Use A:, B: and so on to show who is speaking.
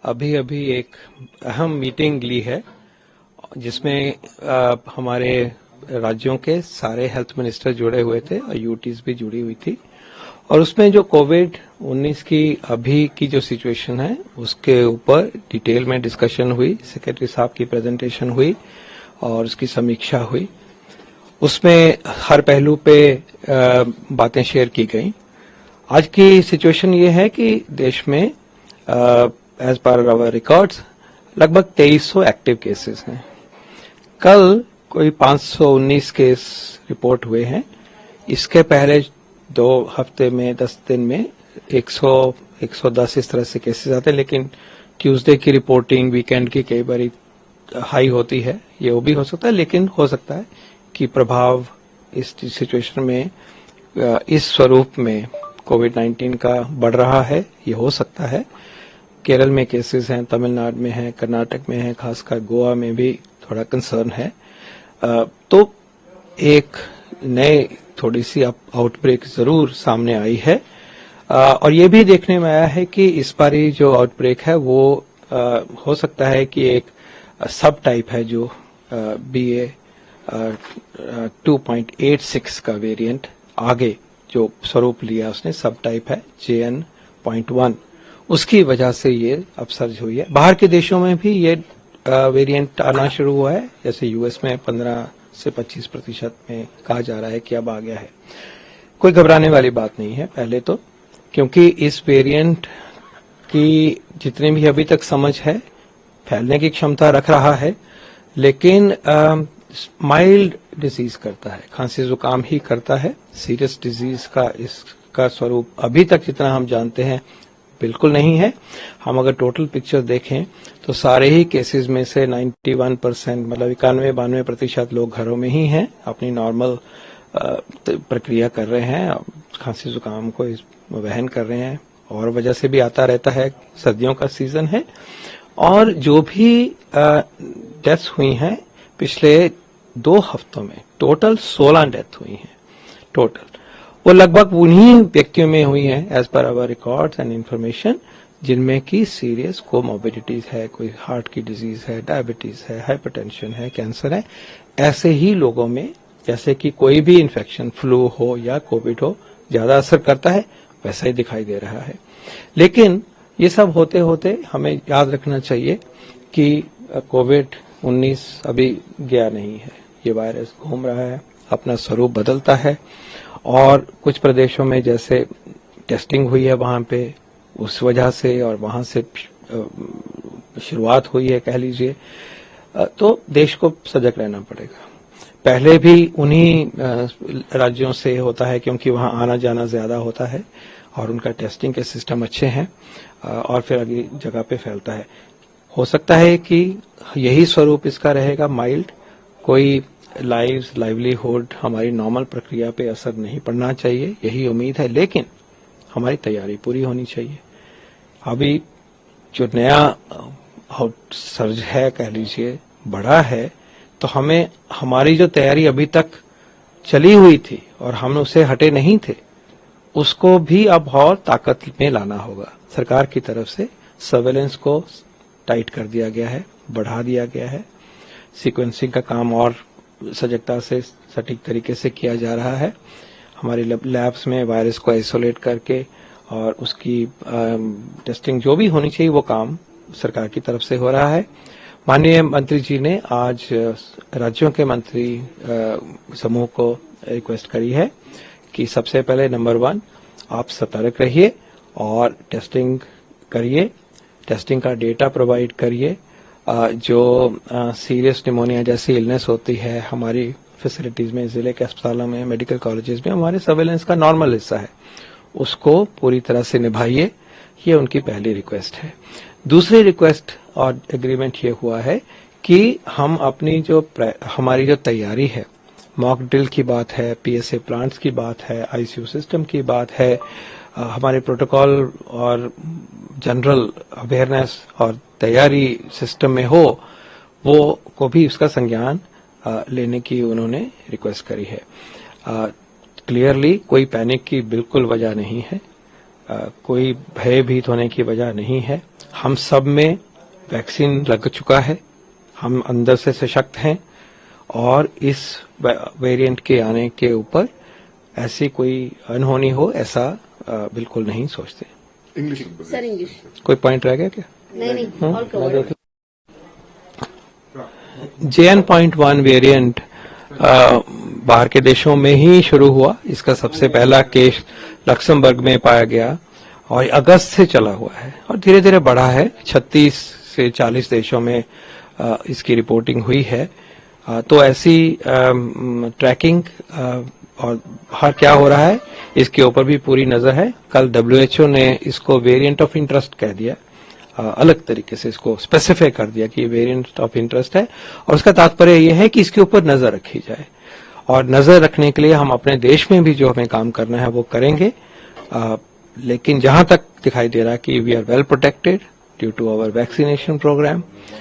A: अभी अभी एक अहम मीटिंग ली है जिसमें हमारे राज्यों के सारे हेल्थ मिनिस्टर जुड़े हुए थे और यूटीज भी जुड़ी हुई थी और उसमें जो कोविड-19 की अभी की जो सिचुएशन है उसके ऊपर डिटेल में डिस्कशन हुई। सेक्रेटरी साहब की प्रेजेंटेशन हुई और उसकी समीक्षा हुई। उसमें हर पहलू पे बातें शेयर की गई। आज की सिचुएशन ये है कि देश में एज पर आवर रिकॉर्ड्स लगभग 2300 एक्टिव केसेस हैं। कल कोई 519 केस रिपोर्ट हुए हैं। इसके पहले 2 हफ्ते में 10 दिन में 100-110 इस तरह से केसेस आते हैं, लेकिन ट्यूसडे की रिपोर्टिंग वीकेंड की कई बार हाई होती है। ये वो भी हो सकता है, लेकिन हो सकता है कि प्रभाव इस सिचुएशन में इस स्वरूप में कोविड-19 का बढ़ रहा है। ये हो सकता है। केरल में केसेस हैं, तमिलनाडु में है, कर्नाटक में है, खासकर गोवा में भी थोड़ा कंसर्न है। तो एक नए थोड़ी सी आउटब्रेक जरूर सामने आई है और ये भी देखने में आया है कि इस बारी जो आउटब्रेक है वो हो सकता है कि एक सब टाइप है जो BA 2.86 का वेरिएंट आगे जो स्वरूप लिया उसने सब टाइप है JN.1, उसकी वजह से ये अपसर्ज हुई है। बाहर के देशों में भी ये वेरिएंट आना शुरू हुआ है, जैसे यूएस में 15 से 25% में कहा जा रहा है कि अब आ गया है। कोई घबराने वाली बात नहीं है पहले तो, क्योंकि इस वेरिएंट की जितनी भी अभी तक समझ है फैलने की क्षमता रख रहा है, लेकिन माइल्ड डिजीज करता है, खांसी जुकाम ही करता है। सीरियस डिजीज का इसका स्वरूप अभी तक जितना हम जानते हैं बिल्कुल नहीं है। हम अगर टोटल पिक्चर देखें तो सारे ही केसेस में से 91% मतलब 91-92% लोग घरों में ही हैं, अपनी नॉर्मल प्रक्रिया कर रहे हैं, खांसी जुकाम को वहन कर रहे हैं। और वजह से भी आता रहता है, सर्दियों का सीजन है। और जो भी डेथ्स हुई हैं पिछले 2 हफ्तों में टोटल 16 डेथ हुई हैं टोटल। वो लगभग उन्हीं व्यक्तियों में हुई है as per hour records and information जिनमें की सीरियस कोमोबिडिटीज है, कोई हार्ट की डिजीज है, डायबिटीज है, हाइपरटेंशन है, कैंसर है। ऐसे ही लोगों में जैसे कि कोई भी इन्फेक्शन फ्लू हो या कोविड हो ज्यादा असर करता है, वैसा ही दिखाई दे रहा है। लेकिन ये सब होते होते हमें याद रखना चाहिए कि कोविड-19 अभी गया नहीं है। ये वायरस घूम रहा है, अपना स्वरूप बदलता है और कुछ प्रदेशों में जैसे टेस्टिंग हुई है वहां पे उस वजह से और वहां से शुरुआत हुई है कह लीजिए, तो देश को सजग रहना पड़ेगा। पहले भी उन्हीं राज्यों से होता है क्योंकि वहां आना जाना ज्यादा होता है और उनका टेस्टिंग के सिस्टम अच्छे हैं और फिर अगली जगह पे फैलता है। हो सकता है कि यही स्वरूप इसका रहेगा, माइल्ड। कोई लाइवलीहुड हमारी नॉर्मल प्रक्रिया पे असर नहीं पड़ना चाहिए, यही उम्मीद है। लेकिन हमारी तैयारी पूरी होनी चाहिए। अभी जो नया सर्ज है कह लीजिए बड़ा है, तो हमें हमारी जो तैयारी अभी तक चली हुई थी और हम उससे हटे नहीं थे, उसको भी अब और ताकत में लाना होगा। सरकार की तरफ से सर्वेलेंस को टाइट कर दिया गया है, बढ़ा दिया गया है। सीक्वेंसिंग का काम और सजगता से सटीक तरीके से किया जा रहा है। हमारे लैब्स में वायरस को आइसोलेट करके और उसकी टेस्टिंग जो भी होनी चाहिए वो काम सरकार की तरफ से हो रहा है। माननीय मंत्री जी ने आज राज्यों के मंत्री समूह को रिक्वेस्ट करी है कि सबसे पहले नंबर 1 आप सतर्क रहिए और टेस्टिंग करिए, टेस्टिंग का डेटा प्रोवाइड करिए। जो सीरियस निमोनिया जैसी इलनेस होती है हमारी फैसिलिटीज में, जिले के अस्पतालों में, मेडिकल कॉलेजेस में हमारे सर्वेलेंस का नॉर्मल हिस्सा है, उसको पूरी तरह से निभाइए। ये उनकी पहली रिक्वेस्ट है। दूसरी रिक्वेस्ट और एग्रीमेंट ये हुआ है कि हम अपनी हमारी जो तैयारी है, मॉक ड्रिल की बात है, PSA प्लांट्स की बात है, ICU सिस्टम की बात है, हमारे प्रोटोकॉल और जनरल अवेयरनेस और तैयारी सिस्टम में हो, वो को भी उसका संज्ञान लेने की उन्होंने रिक्वेस्ट करी है। क्लियरली कोई पैनिक की बिल्कुल वजह नहीं है, कोई भयभीत होने की वजह नहीं है। हम सब में वैक्सीन लग चुका है, हम अंदर से सशक्त हैं और इस वेरिएंट के आने के ऊपर ऐसी कोई अनहोनी हो ऐसा बिल्कुल नहीं सोचते।
B: इंग्लिश
C: सर इंग्लिश
A: कोई पॉइंट रह गया क्या?
C: नहीं ऑल कवर।
A: JN.1 वेरिएंट बाहर के देशों में ही शुरू हुआ। इसका सबसे पहला केस लक्समबर्ग में पाया गया और अगस्त से चला हुआ है और धीरे धीरे बढ़ा है। 36 से 40 देशों में इसकी रिपोर्टिंग हुई है। तो ऐसी ट्रैकिंग और बाहर क्या हो रहा है इसके ऊपर भी पूरी नजर है। कल WHO ने इसको वेरिएंट ऑफ इंटरेस्ट कह दिया, अलग तरीके से इसको स्पेसिफाई कर दिया कि वेरिएंट ऑफ इंटरेस्ट है और उसका तात्पर्य यह है कि इसके ऊपर नजर रखी जाए और नजर रखने के लिए हम अपने देश में भी जो हमें काम करना है वो करेंगे। लेकिन जहां तक दिखाई दे रहा है कि we are well protected due to our vaccination programme